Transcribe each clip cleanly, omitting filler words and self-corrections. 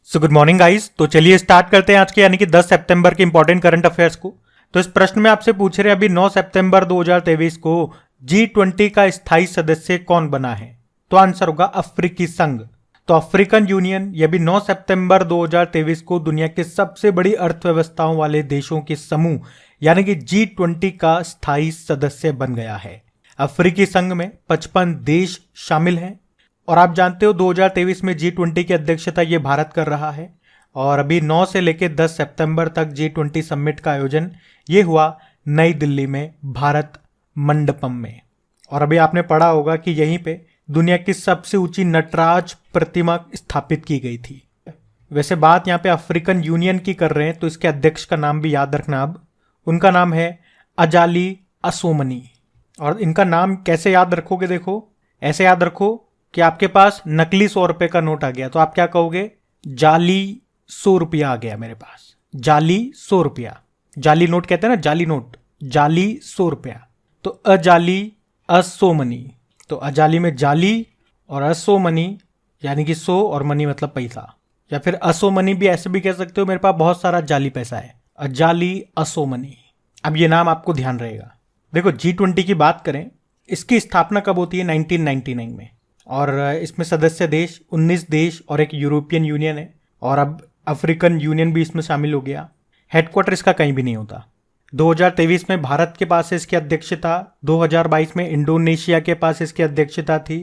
So good morning guys. तो चलिए start करते हैं आज के यानी कि 10 सितंबर के इंपॉर्टेंट करंट अफेयर्स को। तो इस प्रश्न में आपसे पूछ रहे हैं अभी 9 सितंबर 2023 को G20 का स्थायी सदस्य कौन बना है। तो आंसर होगा अफ्रीकी संघ। तो अफ्रीकन यूनियन ये भी 9 सितंबर 2023 को दुनिया के सबसे बड़ी अर्थव्यवस्थाओं वाले देशों के समूह यानी कि G20 का स्थायी सदस्य बन गया है। अफ्रीकी संघ में 55 देश शामिल हैं और आप जानते हो 2023 में G20 की अध्यक्षता ये भारत कर रहा है और अभी 9 से लेकर 10 सितंबर तक G20 समिट का आयोजन ये हुआ नई दिल्ली में भारत मंडपम में। और अभी आपने पढ़ा होगा कि यहीं पे दुनिया की सबसे ऊंची नटराज प्रतिमा स्थापित की गई थी। वैसे बात यहाँ पे अफ्रीकन यूनियन की कर रहे हैं तो इसके अध्यक्ष का नाम भी याद रखना। अब उनका नाम है अजाली असोमनी। और इनका नाम कैसे याद रखोगे, देखो ऐसे याद रखो कि आपके पास नकली 100 रुपए का नोट आ गया तो आप क्या कहोगे, जाली 100 रुपया आ गया मेरे पास, जाली 100 रुपया। जाली नोट कहते हैं ना, जाली नोट, जाली 100 रुपया। तो अजाली असोमनी, तो अजाली में जाली और असोमनी यानी कि 100 और मनी मतलब पैसा, या फिर असोमनी भी ऐसे भी कह सकते हो, मेरे पास बहुत सारा जाली पैसा है, अजाली असोमनी। अब ये नाम आपको ध्यान रहेगा। देखो G20 की बात करें, इसकी स्थापना कब होती है, 1999 में। और इसमें सदस्य देश 19 देश और एक यूरोपियन यूनियन है और अब अफ्रीकन यूनियन भी इसमें शामिल हो गया। हेडक्वार्टर इसका कहीं भी नहीं होता। 2023 में भारत के पास इसकी अध्यक्षता, 2022 में इंडोनेशिया के पास इसकी अध्यक्षता थी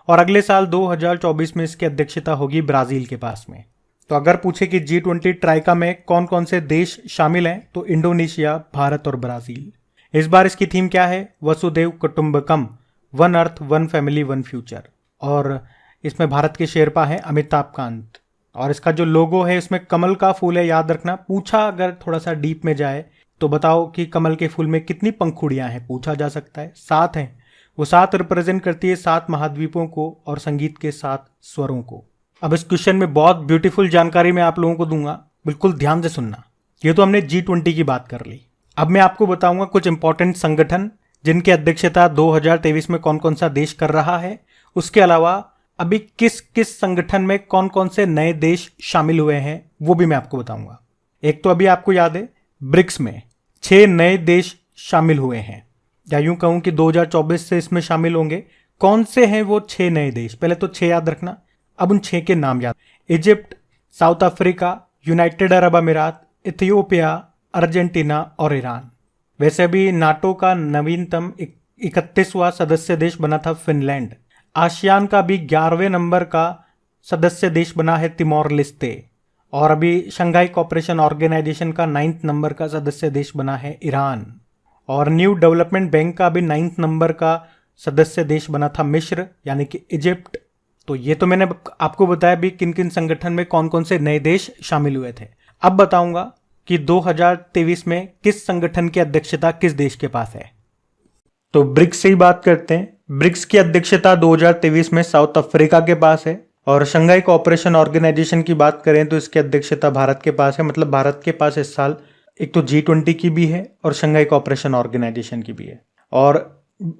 और अगले साल 2024 में इसकी अध्यक्षता होगी ब्राज़ील के पास में। तो अगर पूछे कि G20 ट्राइका में कौन कौन से देश शामिल हैं तो इंडोनेशिया, भारत और ब्राज़ील। इस बार इसकी थीम क्या है, वसुधैव कुटुंबकम, one earth one family one future. और इसमें भारत के शेरपा हैं अमिताभ कांत और इसका जो लोगो है इसमें कमल का फूल है, याद रखना। पूछा अगर थोड़ा सा डीप में जाए तो बताओ कि कमल के फूल में कितनी पंखुड़ियां हैं, पूछा जा सकता है। 7 हैं। वो 7 रिप्रेजेंट करती है 7 महाद्वीपों को और संगीत के 7 स्वरों को। अब इस क्वेश्चन में बहुत ब्यूटीफुल जानकारी मैं आप लोगों को दूंगा, बिल्कुल ध्यान से सुनना। ये तो हमने G20 की बात कर ली। अब मैं आपको बताऊंगा कुछ इंपॉर्टेंट संगठन जिनकी अध्यक्षता 2023 में कौन कौन सा देश कर रहा है। उसके अलावा अभी किस किस संगठन में कौन कौन से नए देश शामिल हुए हैं वो भी मैं आपको बताऊंगा। एक तो अभी आपको याद है ब्रिक्स में 6 नए देश शामिल हुए हैं, या यूं कहूं कि 2024 से इसमें शामिल होंगे। कौन से हैं वो 6 नए देश, पहले तो 6 याद रखना। अब उन 6 के नाम याद, Egypt, south Africa, United Arab अमीरात, इथियोपिया, अर्जेंटीना और ईरान। वैसे भी नाटो का नवीनतम 31वां सदस्य देश बना था फिनलैंड। आसियान का भी 11वें नंबर का सदस्य देश बना है तिमोर लेस्ते। और अभी शंघाई कोऑपरेशन ऑर्गेनाइजेशन का 9th नंबर का सदस्य देश बना है ईरान। और न्यू डेवलपमेंट बैंक का भी 9th नंबर का सदस्य देश बना था मिस्र यानी कि इजिप्ट। तो ये तो मैंने आपको बताया भी किन किन संगठन में कौन कौन से नए देश शामिल हुए थे। अब बताऊंगा कि 2023 में किस संगठन की अध्यक्षता किस देश के पास है। तो ब्रिक्स से ही बात करते हैं। ब्रिक्स की अध्यक्षता 2023 में साउथ अफ्रीका के पास है। और शंघाई कोऑपरेशन ऑर्गेनाइजेशन की बात करें तो इसकी अध्यक्षता भारत के पास है। मतलब भारत के पास इस साल एक तो G20 की भी है और शंघाई कोऑपरेशन ऑर्गेनाइजेशन की भी है। और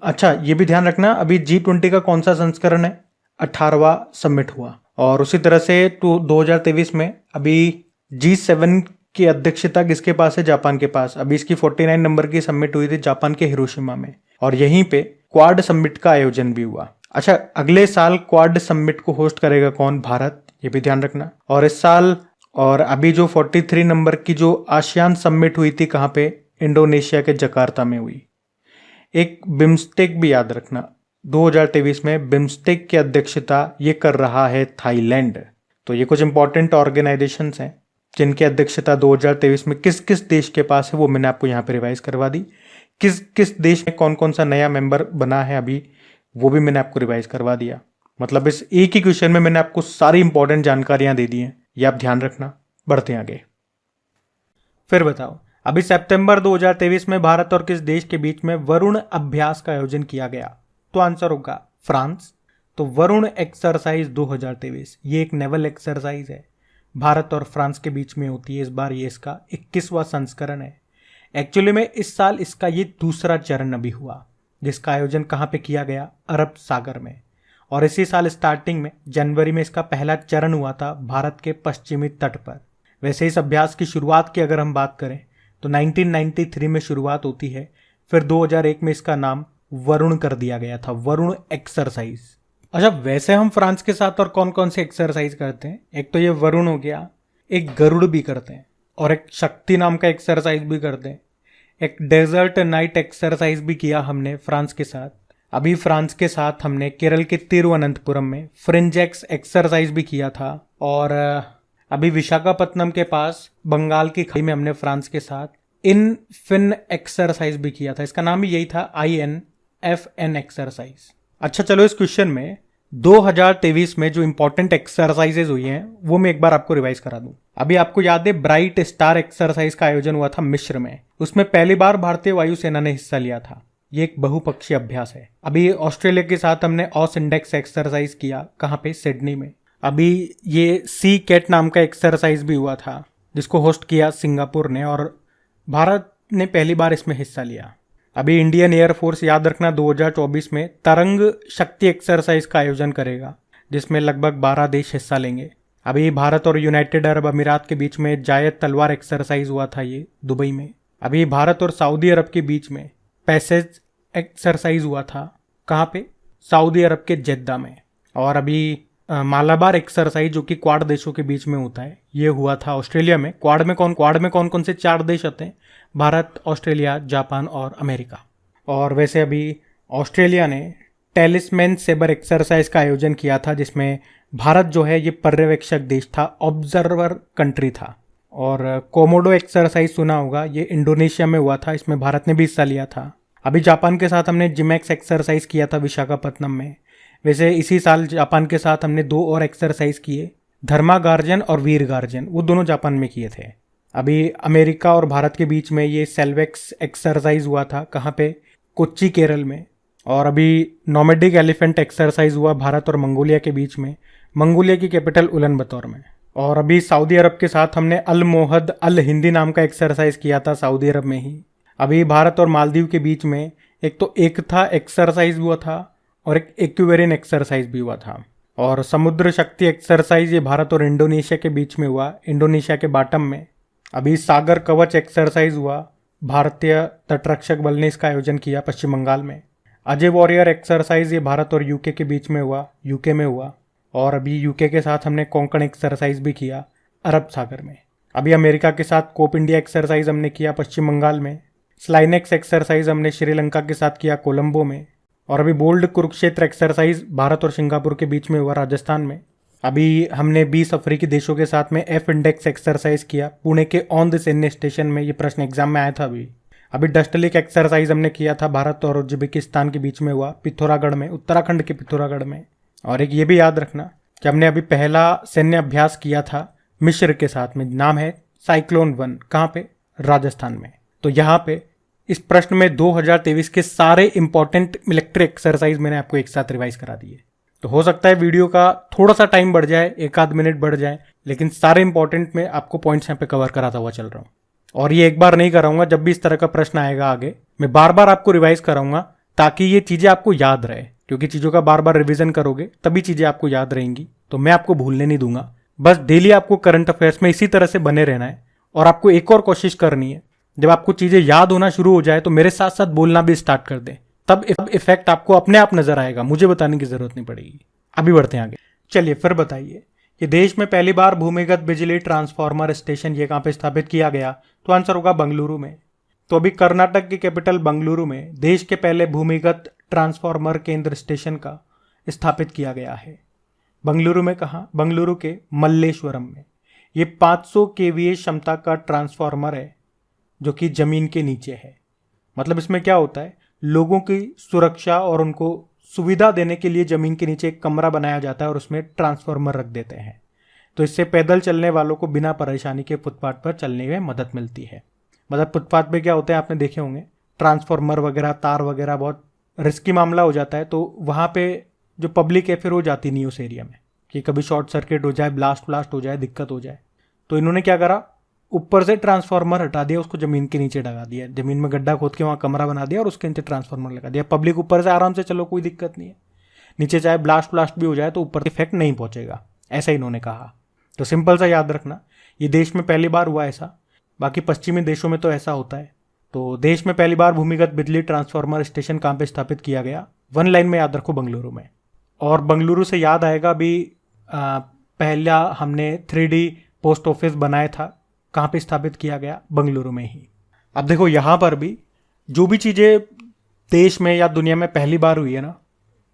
अच्छा ये भी ध्यान रखना, अभी G20 का कौन सा संस्करण है, 18वां समिट हुआ। और उसी तरह से 2023 में अभी G7 की अध्यक्षता किसके पास है, जापान के पास। अभी इसकी 49 नंबर की समिट हुई थी जापान के हिरोशिमा में और यहीं पे क्वाड समिट का आयोजन भी हुआ। अच्छा, अगले साल क्वाड समिट को होस्ट करेगा कौन, भारत, ये भी ध्यान रखना। और इस साल और अभी जो 43 नंबर की जो आसियान समिट हुई थी कहाँ पे, इंडोनेशिया के जकार्ता में हुई। एक बिम्स्टेक भी याद रखना, 2023 में बिम्स्टेक की अध्यक्षता ये कर रहा है थाईलैंड। तो ये कुछ इंपॉर्टेंट ऑर्गेनाइजेशंस हैं जिनकी अध्यक्षता 2023 में किस किस देश के पास है वो मैंने आपको यहाँ पे रिवाइज करवा दी। किस किस देश में कौन कौन सा नया मेंबर बना है अभी वो भी मैंने आपको रिवाइज करवा दिया। मतलब इस एक ही क्वेश्चन में मैंने आपको सारी इंपॉर्टेंट जानकारियां दे दी हैं, ये आप ध्यान रखना। बढ़ते हैं आगे। फिर बताओ, अभी सितंबर 2023 में भारत और किस देश के बीच में वरुण अभ्यास का आयोजन किया गया। तो आंसर होगा फ्रांस। तो वरुण एक्सरसाइज 2023 ये एक नेवल एक्सरसाइज है, भारत और फ्रांस के बीच में होती है। इस बार ये इसका 21वां संस्करण है। एक्चुअली में इस साल इसका ये दूसरा चरण अभी हुआ जिसका आयोजन कहाँ पे किया गया, अरब सागर में। और इसी साल स्टार्टिंग में जनवरी में इसका पहला चरण हुआ था भारत के पश्चिमी तट पर। वैसे इस अभ्यास की शुरुआत की अगर हम बात करें तो 1993 में शुरुआत होती है, फिर 2001 में इसका नाम वरुण कर दिया गया था, वरुण एक्सरसाइज। अच्छा, वैसे हम फ्रांस के साथ और कौन कौन से एक्सरसाइज करते हैं? एक तो ये वरुण हो गया, एक गरुड़ भी करते हैं और एक शक्ति नाम का एक्सरसाइज भी करते हैं। एक डेजर्ट नाइट एक्सरसाइज भी किया हमने फ्रांस के साथ। अभी फ्रांस के साथ हमने केरल के तिरुवनंतपुरम में फ्रिंजेक्स एक्सरसाइज भी किया था। और अभी विशाखापत्तनम के पास बंगाल की खाड़ी में हमने फ्रांस के साथ इन फिन एक्सरसाइज भी किया था। इसका नाम भी यही था, INFN एक्सरसाइज। अच्छा चलो, इस क्वेश्चन में 2023 में जो इंपॉर्टेंट एक्सरसाइजेज हुई हैं वो मैं एक बार आपको रिवाइज करा दूं। अभी आपको याद है ब्राइट स्टार एक्सरसाइज का आयोजन हुआ था मिस्र में। उसमें पहली बार भारतीय वायुसेना ने हिस्सा लिया था। ये एक बहुपक्षीय अभ्यास है। अभी ऑस्ट्रेलिया के साथ हमने ऑस इंडेक्स एक्सरसाइज किया, कहाँ पे? सिडनी में। अभी ये सी कैट नाम का एक्सरसाइज भी हुआ था जिसको होस्ट किया सिंगापुर ने, और भारत ने पहली बार इसमें हिस्सा लिया। अभी इंडियन एयरफोर्स, याद रखना, 2024 में तरंग शक्ति एक्सरसाइज का आयोजन करेगा जिसमें लगभग 12 देश हिस्सा लेंगे। अभी भारत और यूनाइटेड अरब अमीरात के बीच में जायद तलवार एक्सरसाइज हुआ था, ये दुबई में। अभी भारत और सऊदी अरब के बीच में पैसेज एक्सरसाइज हुआ था, कहाँ पे? सऊदी अरब के जेद्दा में। और अभी मालाबार एक्सरसाइज जो कि क्वाड देशों के बीच में होता है, ये हुआ था ऑस्ट्रेलिया में। क्वाड में कौन कौन से 4 देश आते हैं? भारत, ऑस्ट्रेलिया, जापान और अमेरिका। और वैसे अभी ऑस्ट्रेलिया ने टेलिस्मैन सेबर एक्सरसाइज का आयोजन किया था जिसमें भारत जो है ये पर्यवेक्षक देश था, ऑब्जर्वर कंट्री था। और कोमोडो एक्सरसाइज सुना होगा, ये इंडोनेशिया में हुआ था, इसमें भारत ने भी हिस्सा लिया था। अभी जापान के साथ हमने जिमैक्स एक्सरसाइज किया था विशाखापत्तनम में। वैसे इसी साल जापान के साथ हमने 2 और एक्सरसाइज किए, धर्मा गार्जन और वीर गार्जन, वो दोनों जापान में किए थे। अभी अमेरिका और भारत के बीच में ये सेल्वेक्स एक्सरसाइज हुआ था, कहाँ पे? कोच्चि, केरल में। और अभी नोमैडिक एलिफेंट एक्सरसाइज हुआ भारत और मंगोलिया के बीच में, मंगोलिया की कैपिटल उलानबतर में। और अभी सऊदी अरब के साथ हमने अल मोहद अल हिंदी नाम का एक्सरसाइज किया था सऊदी अरब में ही। अभी भारत और मालदीव के बीच में एक तो एकता एक्सरसाइज हुआ था और एक एक्वेरियन एक्सरसाइज भी हुआ था। और समुद्र शक्ति एक्सरसाइज ये भारत और इंडोनेशिया के बीच में हुआ, इंडोनेशिया के बाटम में। अभी सागर कवच एक्सरसाइज हुआ, भारतीय तटरक्षक बल ने इसका आयोजन किया पश्चिम बंगाल में। अजय वॉरियर एक्सरसाइज ये भारत और यूके के बीच में हुआ, यूके में हुआ। और अभी यूके के साथ हमने कोंकण एक्सरसाइज भी किया अरब सागर में। अभी अमेरिका के साथ कोप इंडिया एक्सरसाइज हमने किया पश्चिम बंगाल में। स्लाइनेक्स एक्सरसाइज हमने श्रीलंका के साथ किया कोलंबो में। और अभी बोल्ड कुरुक्षेत्र एक्सरसाइज भारत और सिंगापुर के बीच में हुआ राजस्थान में। अभी हमने 20 अफ्रीकी देशों के साथ में एफ इंडेक्स एक्सरसाइज किया पुणे के ऑन द सैन्य स्टेशन में। ये प्रश्न एग्जाम में आया था अभी डस्टलिक एक्सरसाइज हमने किया था भारत और उज्बेकिस्तान के बीच में हुआ, पिथौरागढ़ में, उत्तराखंड के पिथौरागढ़ में। और एक ये भी याद रखना कि हमने अभी पहला सैन्य अभ्यास किया था मिस्र के साथ में, नाम है साइक्लोन 1, कहाँ पे? राजस्थान में। तो यहाँ पे इस प्रश्न में 2023 के सारे इंपॉर्टेंट मिलिट्री एक्सरसाइज मैंने आपको एक साथ रिवाइज करा दिए। तो हो सकता है वीडियो का थोड़ा सा टाइम बढ़ जाए, 1-8 मिनट बढ़ जाए, लेकिन सारे इंपॉर्टेंट में आपको पॉइंट्स यहाँ पे कवर कराता हुआ चल रहा हूँ। और ये एक बार नहीं कराऊंगा, जब भी इस तरह का प्रश्न आएगा आगे मैं बार बार आपको रिवाइज कराऊंगा ताकि ये चीजें आपको याद रहे, क्योंकि चीजों का बार बार रिवीजन करोगे तभी चीजें आपको याद रहेंगी। तो मैं आपको भूलने नहीं दूंगा। बस डेली आपको करंट अफेयर्स में इसी तरह से बने रहना है। और आपको एक और कोशिश करनी है, जब आपको चीजें याद होना शुरू हो जाए तो मेरे साथ साथ बोलना भी स्टार्ट कर दे, तब इफेक्ट आपको अपने आप नजर आएगा, मुझे बताने की जरूरत नहीं पड़ेगी। अभी बढ़ते हैं आगे। चलिए फिर बताइए कि देश में पहली बार भूमिगत बिजली ट्रांसफार्मर स्टेशन ये कहाँ पे स्थापित किया गया? तो आंसर होगा बंगलुरु में। तो अभी कर्नाटक की कैपिटल बंगलुरु में देश के पहले भूमिगत ट्रांसफार्मर केंद्र स्टेशन का स्थापित किया गया है। बंगलुरु में कहाँ? बंगलुरु के मल्लेश्वरम में। ये 500 केवीए क्षमता का ट्रांसफार्मर है जो कि जमीन के नीचे है। मतलब इसमें क्या होता है, लोगों की सुरक्षा और उनको सुविधा देने के लिए जमीन के नीचे एक कमरा बनाया जाता है और उसमें ट्रांसफार्मर रख देते हैं। तो इससे पैदल चलने वालों को बिना परेशानी के फुटपाथ पर चलने में मदद मिलती है। मतलब फुटपाथ पे क्या होता है, आपने देखे होंगे ट्रांसफार्मर वगैरह, तार वगैरह, बहुत रिस्की मामला हो जाता है। तो वहाँ पे जो पब्लिक है फिर वो जाती नहीं उस एरिया में कि कभी शॉर्ट सर्किट हो जाए, ब्लास्ट हो जाए, दिक्कत हो जाए। तो इन्होंने क्या करा, ऊपर से ट्रांसफार्मर हटा दिया, उसको जमीन के नीचे लगा दिया, जमीन में गड्ढा खोद के वहाँ कमरा बना दिया और उसके नीचे ट्रांसफार्मर लगा दिया। पब्लिक ऊपर से आराम से चलो, कोई दिक्कत नहीं है। नीचे चाहे ब्लास्ट भी हो जाए तो ऊपर इफेक्ट नहीं पहुंचेगा, ऐसा इन्होंने कहा। तो सिंपल सा याद रखना, ये देश में पहली बार हुआ ऐसा, बाकी पश्चिमी देशों में तो ऐसा होता है। तो देश में पहली बार भूमिगत बिजली ट्रांसफार्मर स्टेशन कहाँ पे स्थापित किया गया, वन लाइन में याद रखो, बेंगलुरु में। और बेंगलुरु से याद आएगा, अभी पहला हमने 3D पोस्ट ऑफिस बनाया था, कहाँ पे स्थापित किया गया, बेंगलुरु में ही। अब देखो यहाँ पर भी जो भी चीज़ें देश में या दुनिया में पहली बार हुई है ना,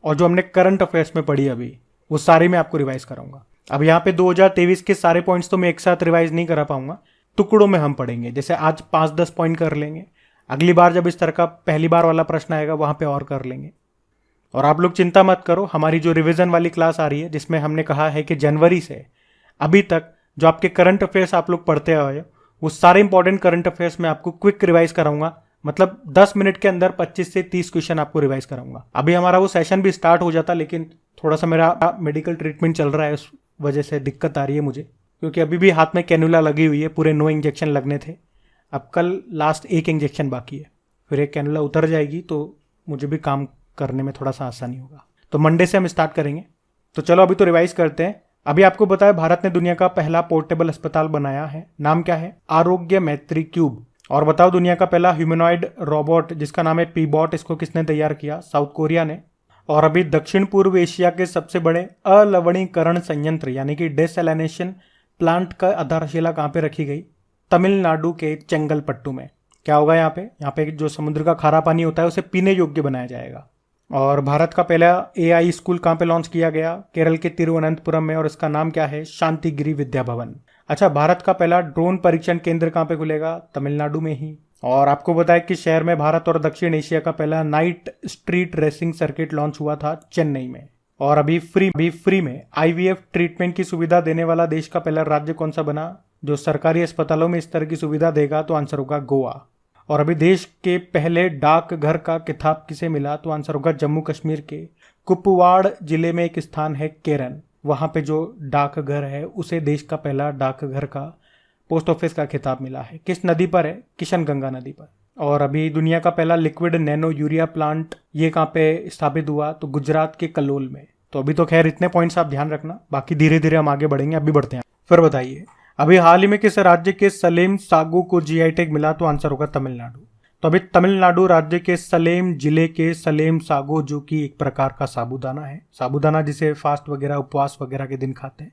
और जो हमने करंट अफेयर्स में पढ़ी अभी, वो सारी मैं आपको रिवाइज कराऊंगा। अब यहाँ पे 2023 के सारे पॉइंट्स तो मैं एक साथ रिवाइज नहीं करा पाऊंगा, टुकड़ों में हम पढ़ेंगे। जैसे आज 5-10 पॉइंट कर लेंगे, अगली बार जब इस तरह का पहली बार वाला प्रश्न आएगा वहाँ पे और कर लेंगे। और आप लोग चिंता मत करो, हमारी जो रिवीजन वाली क्लास आ रही है, जिसमें हमने कहा है कि जनवरी से अभी तक जो आपके करंट अफेयर्स आप लोग पढ़ते आए हो, वो सारे इंपॉर्टेंट करंट अफेयर्स में आपको क्विक रिवाइज कराऊंगा। मतलब 10 मिनट के अंदर 25 से 30 क्वेश्चन आपको रिवाइज कराऊंगा। अभी हमारा वो सेशन भी स्टार्ट हो जाता, लेकिन थोड़ा सा मेरा मेडिकल ट्रीटमेंट चल रहा है, उस वजह से दिक्कत आ रही है मुझे, क्योंकि अभी भी हाथ में कैनुला लगी हुई है, पूरे 9 इंजेक्शन लगने थे। अब कल लास्ट 1 इंजेक्शन बाकी है, फिर एक कैनुला उतर जाएगी तो मुझे भी काम करने में थोड़ा सा आसानी होगा। तो मंडे से हम स्टार्ट करेंगे। तो चलो अभी तो रिवाइज करते हैं। अभी आपको बताया, भारत ने दुनिया का पहला पोर्टेबल अस्पताल बनाया है, नाम क्या है, आरोग्य मैत्री क्यूब। और बताओ, दुनिया का पहला ह्यूमनॉइड रोबोट जिसका नाम है पीबॉट, इसको किसने तैयार किया, साउथ कोरिया ने। और अभी दक्षिण पूर्व एशिया के सबसे बड़े अलवणीकरण संयंत्र यानी कि डेसैलिनेशन प्लांट का आधारशिला कहाँ पे रखी गई, तमिलनाडु के चेंगलपट्टू में। क्या होगा यहाँ पे जो समुद्र का खारा पानी होता है उसे पीने योग्य बनाया जाएगा। और भारत का पहला AI स्कूल कहाँ पे लॉन्च किया गया, केरल के तिरुवनंतपुरम में, और इसका नाम क्या है, शांतिगिरी विद्या भवन। अच्छा, भारत का पहला ड्रोन परीक्षण केंद्र कहाँ पे खुलेगा, तमिलनाडु में ही। और आपको बताया कि शहर में भारत और दक्षिण एशिया का पहला night street racing circuit launch हुआ था चेन्नई में। और अभी फ्री में IVF ट्रीटमेंट की सुविधा देने वाला देश का पहला राज्य कौन सा बना, जो सरकारी अस्पतालों में इस तरह की सुविधा देगा, तो आंसर होगा गोवा। और अभी देश के पहले डाकघर का खिताब किसे मिला, तो आंसर होगा जम्मू कश्मीर के कुपवाड़ जिले में एक स्थान है केरन, वहां पे जो डाकघर है उसे देश का पहला डाकघर का पोस्ट ऑफिस का खिताब मिला है। किस नदी पर है, किशनगंगा नदी पर। और अभी दुनिया का पहला लिक्विड नैनो यूरिया प्लांट ये कहाँ पे स्थापित हुआ, तो गुजरात के कलोल में। तो अभी तो खैर इतने पॉइंट्स आप ध्यान रखना, बाकी धीरे धीरे हम आगे बढ़ेंगे। अभी बढ़ते हैं। फिर बताइए, अभी हाल ही में किस राज्य के सलेम सागू को GI टैग मिला, तो आंसर होगा तमिलनाडु। तो अभी तमिलनाडु राज्य के सलेम जिले के सलेम सागो, जो कि एक प्रकार का साबूदाना है, साबूदाना जिसे फास्ट वगैरह उपवास वगैरह के दिन खाते हैं,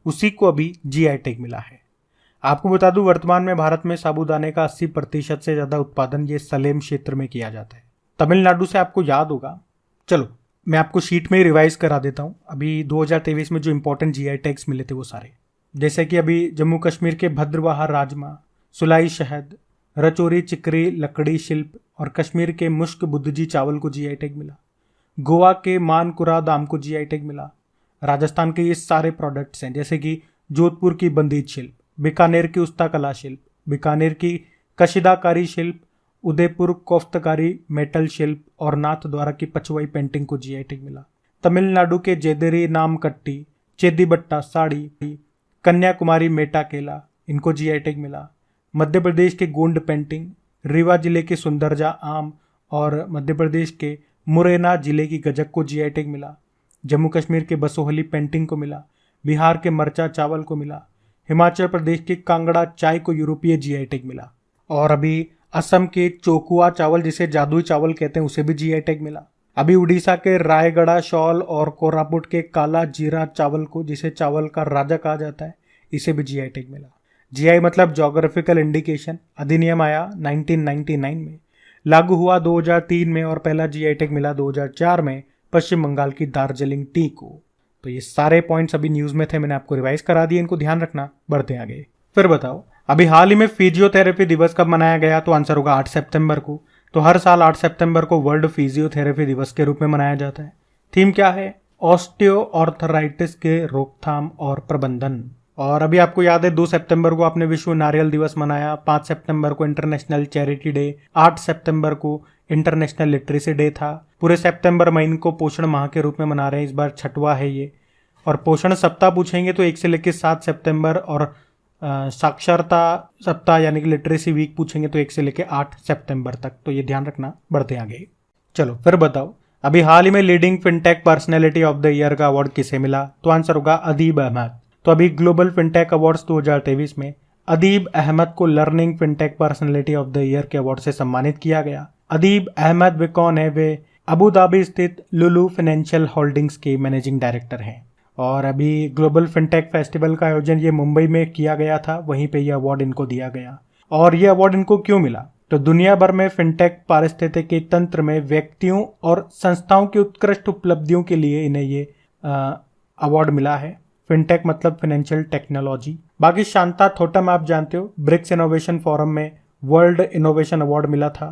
उसी को अभी GI टैग मिला है। आपको बता दूं, वर्तमान में भारत में साबूदाने का 80% से ज्यादा उत्पादन ये सलेम क्षेत्र में किया जाता है। तमिलनाडु से आपको याद होगा, चलो मैं आपको शीट में ही रिवाइज करा देता हूँ। अभी 2023 में जो इंपॉर्टेंट GI टैग्स मिले थे वो सारे, जैसे कि अभी जम्मू कश्मीर के भद्रवाह राजमा, सुलाई शहद, रचौरी चिकरी लकड़ी शिल्प, और कश्मीर के मुश्क बुद्धजी चावल को GI टैग मिला। गोवा के मानकुरा दाम को GI टैग मिला। राजस्थान के ये सारे प्रोडक्ट्स हैं, जैसे कि जोधपुर की बंदीज शिल्प, बीकानेर की उस्ता कला शिल्प, बीकानेर की कशिदाकारी शिल्प, उदयपुर कोफ्तकारी मेटल शिल्प, और नाथद्वारा की पचवई पेंटिंग को GI टैग मिला। तमिलनाडु के जेदेरी नामकट्टी, चेदीबट्टा साड़ी, कन्याकुमारी मेटा केला, इनको GI टैग मिला। मध्य प्रदेश के गोंड पेंटिंग, रीवा जिले के सुंदरजा आम, और मध्य प्रदेश के मुरैना जिले की गजक को GI टैग मिला। जम्मू कश्मीर के बसोहली पेंटिंग को मिला। बिहार के मरचा चावल को मिला। हिमाचल प्रदेश के कांगड़ा चाय को यूरोपीय GI टैग मिला। और अभी असम के चोकुआ चावल, जिसे जादुई चावल कहते हैं, उसे भी GI टैग मिला। अभी उड़ीसा के रायगढ़ शॉल और कोरापुट के काला जीरा चावल को, जिसे चावल का राजा कहा जाता है, इसे भी GI टैग मिला। GI मतलब ज्योग्राफिकल इंडिकेशन अधिनियम आया 1999 में, लागू हुआ 2003 में, और पहला GI टैग मिला 2004 में पश्चिम बंगाल की दार्जिलिंग टी को। तो ये सारे पॉइंट्स अभी न्यूज में थे, मैंने आपको रिवाइज करा दिए, इनको ध्यान रखना। बढ़ते आगे। फिर बताओ, अभी हाल ही में फिजियोथेरेपी दिवस कब मनाया गया, तो आंसर होगा 8 सितंबर को। तो हर साल 8 सितंबर को वर्ल्ड फिजियोथेरेपी दिवस के रूप में मनाया जाता है। थीम क्या है, ऑस्टियोआर्थराइटिस के रोकथाम और प्रबंधन। और अभी आपको याद है 2 सितंबर को आपने विश्व नारियल दिवस मनाया, 5 सितंबर को इंटरनेशनल चैरिटी डे, 8 सितंबर को इंटरनेशनल लिटरेसी डे था। पूरे सितंबर महीने को पोषण माह के रूप में मना रहे हैं, इस बार 6वां है ये। और पोषण सप्ताह पूछेंगे तो 1 से लेकर 7 सितंबर, और साक्षरता सप्ताह यानी कि लिटरेसी वीक पूछेंगे तो 1 से लेकर 8 सितंबर तक। तो ये ध्यान रखना। बढ़ते आगे। चलो फिर बताओ, अभी हाल ही में leading fintech personality of the year का अवार्ड किसे मिला? तो आंसर होगा अदीब अहमद। तो अभी ग्लोबल फिनटेक अवार्ड्स 2023 में अदीब अहमद को learning fintech personality of the year के अवार्ड से सम्मानित किया गया। अदीब अहमद वे कौन है? वे अबू धाबी स्थित लुलु फाइनेंशियल होल्डिंग्स के मैनेजिंग डायरेक्टर हैं। और अभी ग्लोबल फिनटेक फेस्टिवल का आयोजन ये मुंबई में किया गया था, वहीं पे ये अवार्ड इनको दिया गया। और ये अवार्ड इनको क्यों मिला? तो दुनिया भर में फिनटेक पारिस्थितिकी तंत्र में व्यक्तियों और संस्थाओं की उत्कृष्ट उपलब्धियों के लिए इन्हें ये अवार्ड मिला है। फिनटेक मतलब फाइनेंशियल टेक्नोलॉजी। बाकी शांता थोटम आप जानते हो, ब्रिक्स इनोवेशन फोरम में वर्ल्ड इनोवेशन अवार्ड मिला था।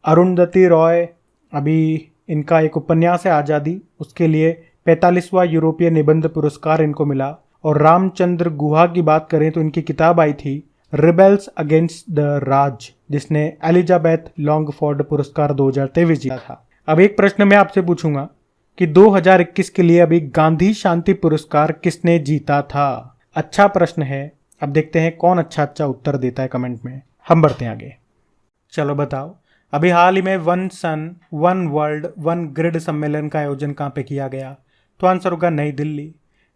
अरुंधति रॉय, अभी इनका एक उपन्यास है आज़ादी, उसके लिए 45वां यूरोपीय निबंध पुरस्कार इनको मिला। और रामचंद्र गुहा की बात करें तो इनकी किताब आई थी रिबेल्स अगेंस्ट द राज, जिसने एलिजाबेथ लॉन्गफोर्ड पुरस्कार 2023 जीता था। अब एक प्रश्न मैं आपसे पूछूंगा कि 2021 के लिए अभी गांधी शांति पुरस्कार किसने जीता था? अच्छा प्रश्न है। अब देखते हैं कौन अच्छा उत्तर देता है कमेंट में। हम बढ़ते हैं आगे। चलो बताओ, अभी हाल ही में one sun one world one grid सम्मेलन का आयोजन कहाँ पे किया गया? तो आंसर होगा नई दिल्ली।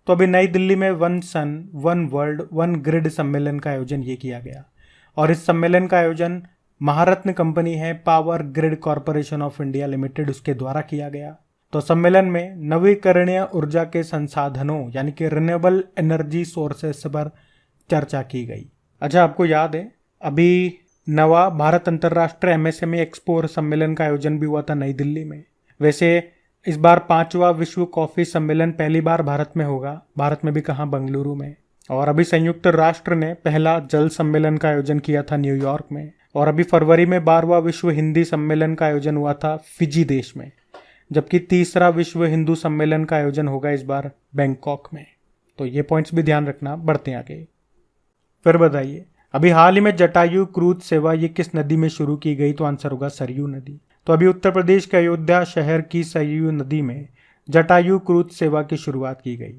तो अभी नई दिल्ली में one sun one world one grid सम्मेलन का आयोजन ये किया गया। और इस सम्मेलन का आयोजन महारत्न कंपनी है power grid corporation of India limited, उसके द्वारा किया गया। तो सम्मेलन में नवीकरणीय ऊर्जा के संसाधनों यानी कि रिन्यूएबल एनर्जी सोर्सेस पर चर्चा की गई। अच्छा, आपको याद है अभी नवा भारत अंतर्राष्ट्रीय एमएसएमई एक्सपो और सम्मेलन का आयोजन भी हुआ था नई दिल्ली में। वैसे इस बार 5वां विश्व कॉफी सम्मेलन पहली बार भारत में होगा। भारत में भी कहाँ? बेंगलुरु में। और अभी संयुक्त राष्ट्र ने पहला जल सम्मेलन का आयोजन किया था न्यूयॉर्क में। और अभी फरवरी में 12वां विश्व हिंदी सम्मेलन का आयोजन हुआ था फिजी देश में, जबकि तीसरा विश्व हिंदू सम्मेलन का आयोजन होगा इस बार बैंकॉक में। तो ये पॉइंट्स भी ध्यान रखना। बढ़ते हैं आगे। फिर बताइए, अभी हाल ही में जटायु क्रूज सेवा ये किस नदी में शुरू की गई? तो आंसर होगा सरयू नदी। तो अभी उत्तर प्रदेश के अयोध्या शहर की सरयू नदी में जटायु क्रूज सेवा की शुरुआत की गई।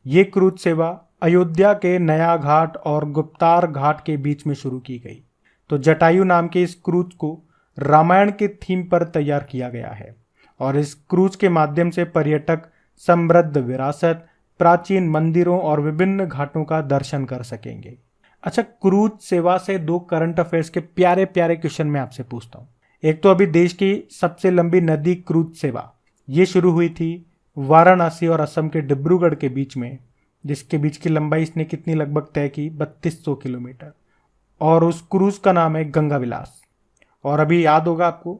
ये क्रूज सेवा अयोध्या के नया घाट और गुप्तार घाट के बीच में शुरू की गई। तो जटायु नाम के इस क्रूज को रामायण के थीम पर तैयार किया गया है। और इस क्रूज के माध्यम से पर्यटक समृद्ध विरासत, प्राचीन मंदिरों और विभिन्न घाटों का दर्शन कर सकेंगे। अच्छा, क्रूज सेवा से 2 करंट अफेयर्स के प्यारे प्यारे क्वेश्चन मैं आपसे पूछता हूँ। एक तो अभी देश की सबसे लंबी नदी क्रूज सेवा ये शुरू हुई थी वाराणसी और असम के डिब्रूगढ़ के बीच में, जिसके बीच की लंबाई इसने कितनी लगभग तय की? 3200 किलोमीटर। और उस क्रूज का नाम है गंगा विलास। और अभी याद होगा आपको,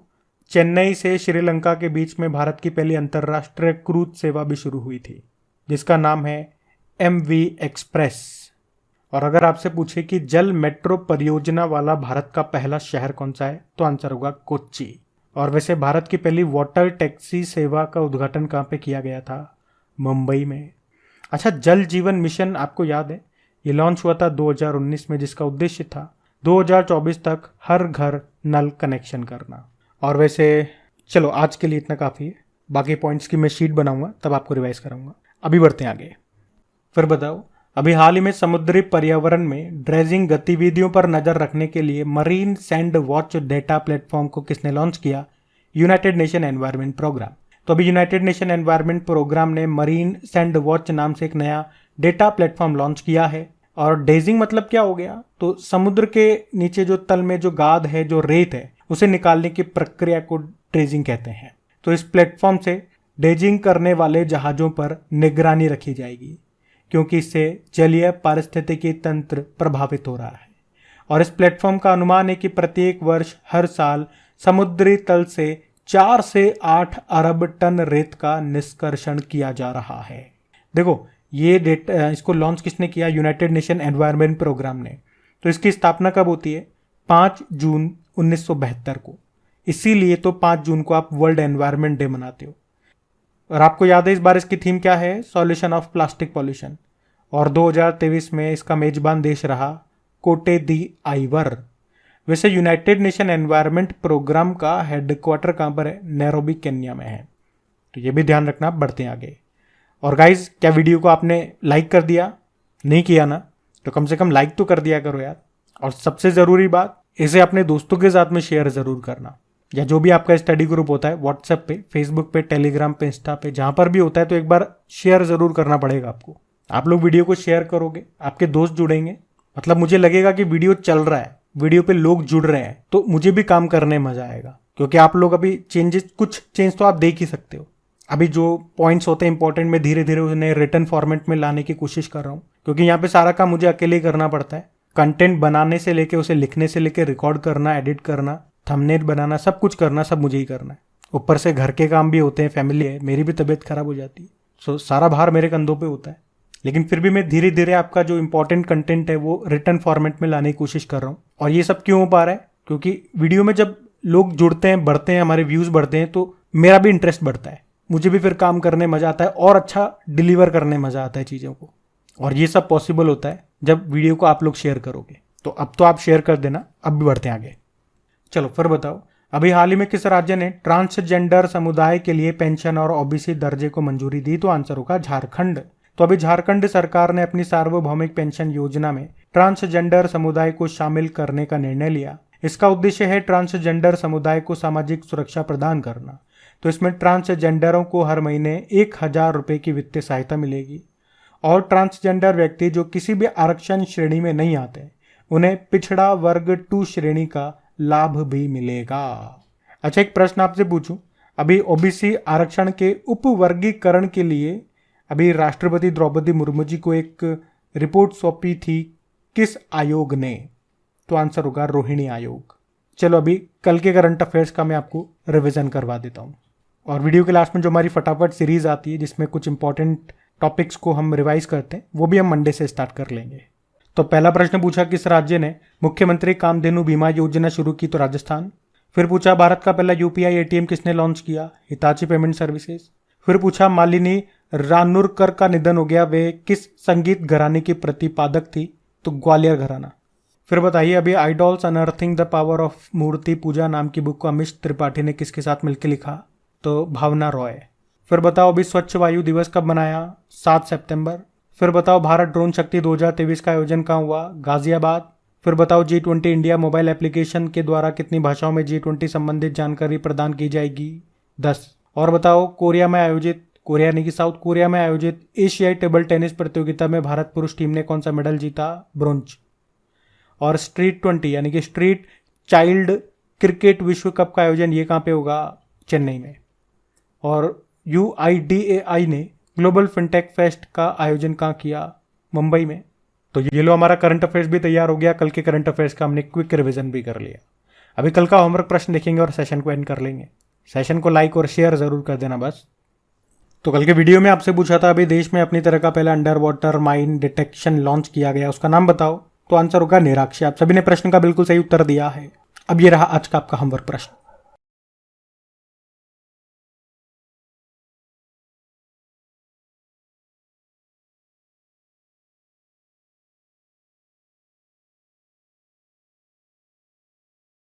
चेन्नई से श्रीलंका के बीच में भारत की पहली अंतर्राष्ट्रीय क्रूज सेवा भी शुरू हुई थी, जिसका नाम है MV एक्सप्रेस। और अगर आपसे पूछे कि जल मेट्रो परियोजना वाला भारत का पहला शहर कौन सा है? तो आंसर होगा कोच्चि। और वैसे भारत की पहली वाटर टैक्सी सेवा का उद्घाटन कहाँ पे किया गया था? मुंबई में। अच्छा, जल जीवन मिशन आपको याद है, ये लॉन्च हुआ था 2019 में, जिसका उद्देश्य था 2024 तक हर घर नल कनेक्शन करना। और वैसे चलो आज के लिए इतना काफ़ी है, बाकी पॉइंट्स की मैं शीट बनाऊंगा तब आपको रिवाइज कराऊंगा। अभी बढ़ते हैं आगे। फिर बताओ, अभी हाल ही में समुद्री पर्यावरण में ड्रेजिंग गतिविधियों पर नजर रखने के लिए marine sand watch data platform को किसने लॉन्च किया? United Nation environment programme. तो अभी यूनाइटेड नेशन एनवायरनमेंट प्रोग्राम ने मरीन सैंड वॉच नाम से एक नया डेटा प्लेटफॉर्म लॉन्च किया है। और ड्रेजिंग मतलब क्या हो गया? तो समुद्र के नीचे जो तल में जो गाद है, जो रेत है, उसे निकालने की प्रक्रिया को ड्रेजिंग कहते हैं। तो इस प्लेटफॉर्म से ड्रेजिंग करने वाले जहाजों पर निगरानी रखी जाएगी, क्योंकि इससे जलीय पारिस्थितिकी तंत्र प्रभावित हो रहा है। और इस प्लेटफॉर्म का अनुमान है कि प्रत्येक वर्ष हर साल समुद्री तल से 4 से 8 अरब टन रेत का निष्कर्षण किया जा रहा है। देखो, ये डेटा इसको लॉन्च किसने किया? यूनाइटेड नेशन एनवायरनमेंट प्रोग्राम ने। तो इसकी स्थापना कब होती है? 5 जून 1972 को। इसीलिए तो 5 जून को आप वर्ल्ड एनवायरनमेंट डे मनाते हो। और आपको याद है इस बार इसकी थीम क्या है? Solution of plastic pollution. और 2023 में इसका मेजबान देश रहा कोटे दी आइवर। वैसे यूनाइटेड नेशन एनवायरनमेंट प्रोग्राम का हेडक्वार्टर कहाँ पर है? नैरोबी केन्या में है। तो ये भी ध्यान रखना। बढ़ते हैं आगे। और गाइज, क्या वीडियो को आपने लाइक कर दिया? नहीं किया ना? तो कम से कम लाइक तो कर दिया करो यार। और सबसे ज़रूरी बात, इसे अपने दोस्तों के साथ में शेयर ज़रूर करना। या जो भी आपका स्टडी ग्रुप होता है, व्हाट्सएप पे, फेसबुक पे, टेलीग्राम पे, इंस्टा पे, जहां पर भी होता है, तो एक बार शेयर जरूर करना पड़ेगा आपको। आप लोग वीडियो को शेयर करोगे, आपके दोस्त जुड़ेंगे, मतलब मुझे लगेगा कि वीडियो चल रहा है, वीडियो पे लोग जुड़ रहे हैं, तो मुझे भी काम करने में मजा आएगा। क्योंकि आप लोग अभी कुछ चेंज तो आप देख ही सकते हो। अभी जो पॉइंट्स होते हैं इंपॉर्टेंट, मैं धीरे धीरे उन्हें रिटन फॉर्मेट में लाने की कोशिश कर रहा हूँ, क्योंकि यहाँ पे सारा काम मुझे अकेले ही करना पड़ता है। कंटेंट बनाने से लेके, उसे लिखने से लेके, रिकॉर्ड करना, एडिट करना, थंबनेल बनाना, सब कुछ करना, सब मुझे ही करना है। ऊपर से घर के काम भी होते हैं, फैमिली है, मेरी भी तबीयत खराब हो जाती है, सो सारा भार मेरे कंधों पे होता है। लेकिन फिर भी मैं धीरे धीरे आपका जो इंपॉर्टेंट कंटेंट है वो रिटन फॉर्मेट में लाने की कोशिश कर रहा हूँ। और ये सब क्यों हो पा रहा है? क्योंकि वीडियो में जब लोग जुड़ते हैं, बढ़ते हैं, हमारे व्यूज बढ़ते हैं, तो मेरा भी इंटरेस्ट बढ़ता है, मुझे भी फिर काम करने मजा आता है और अच्छा डिलीवर करने मजा आता है चीज़ों को। और ये सब पॉसिबल होता है जब वीडियो को आप लोग शेयर करोगे। तो अब तो आप शेयर कर देना, अब भी बढ़ते हैं आगे। चलो फिर बताओ, अभी हाल ही में किस राज्य ने ट्रांसजेंडर समुदाय के लिए पेंशन और ओबीसी दर्जे को मंजूरी दी? तो आंसर होगा झारखंड। तो अभी झारखंड सरकार ने अपनी सार्वभौमिक पेंशन योजना में ट्रांसजेंडर समुदाय को शामिल करने का निर्णय लिया। इसका उद्देश्य है ट्रांसजेंडर समुदाय को सामाजिक सुरक्षा प्रदान करना। तो इसमें ट्रांसजेंडरों को हर महीने 1,000 रुपये की वित्तीय सहायता मिलेगी और ट्रांसजेंडर व्यक्ति जो किसी भी आरक्षण श्रेणी में नहीं आते, उन्हें पिछड़ा वर्ग 2 श्रेणी का लाभ भी मिलेगा। अच्छा, एक प्रश्न आपसे पूछूं, अभी ओबीसी आरक्षण के उपवर्गीकरण के लिए अभी राष्ट्रपति द्रौपदी मुर्मू जी को एक रिपोर्ट सौंपी थी, किस आयोग ने? तो आंसर होगा रोहिणी आयोग। चलो अभी कल के करंट अफेयर्स का मैं आपको रिवीजन करवा देता हूँ। और वीडियो के लास्ट में जो हमारी फटाफट सीरीज आती है जिसमें कुछ इंपॉर्टेंट टॉपिक्स को हम रिवाइज करते हैं, वो भी हम मंडे से स्टार्ट कर लेंगे। तो पहला प्रश्न पूछा, किस राज्य ने मुख्यमंत्री कामधेनु बीमा योजना शुरू की? तो राजस्थान। फिर पूछा, भारत का पहला यूपीआई एटीएम किसने लॉन्च किया? Hitachi payment services. फिर पूछा, मालिनी रानुरकर का निधन हो गया, वे किस संगीत घराने की प्रतिपादक थी? तो ग्वालियर घराना। फिर बताइए, अभी आइडॉल्स अनअर्थिंग द पावर ऑफ मूर्ति पूजा नाम की बुक को अमिश त्रिपाठी ने किसके साथ मिलकर लिखा? तो भावना रॉय। फिर बताओ, अभी स्वच्छ वायु दिवस कब मनाया? 7 सितंबर। फिर बताओ, भारत ड्रोन शक्ति 2023 का आयोजन कहाँ हुआ? गाजियाबाद। फिर बताओ, G20 इंडिया मोबाइल एप्लीकेशन के द्वारा कितनी भाषाओं में G20 संबंधित जानकारी प्रदान की जाएगी? 10। और बताओ, कोरिया यानी कि साउथ कोरिया में आयोजित एशियाई टेबल टेनिस प्रतियोगिता में भारत पुरुष टीम ने कौन सा मेडल जीता? ब्रोंज। और स्ट्रीट 20 यानी कि स्ट्रीट चाइल्ड क्रिकेट विश्व कप का आयोजन ये कहाँ पे होगा? चेन्नई में। और UIDAI ने ग्लोबल फिनटेक फेस्ट का आयोजन कहाँ किया? मुंबई में। तो ये लो, हमारा करंट अफेयर्स भी तैयार हो गया। कल के करंट अफेयर्स का हमने क्विक रिवीजन भी कर लिया। अभी कल का होमवर्क प्रश्न देखेंगे और सेशन को एंड कर लेंगे। सेशन को लाइक और शेयर जरूर कर देना बस। तो कल के वीडियो में आपसे पूछा था, अभी देश में अपनी तरह का पहला under water mine detection launch किया गया, उसका नाम बताओ। तो आंसर होगा निराक्षी। आप सभी ने प्रश्न का बिल्कुल सही उत्तर दिया है। अब ये रहा आज का आपका होमवर्क प्रश्न।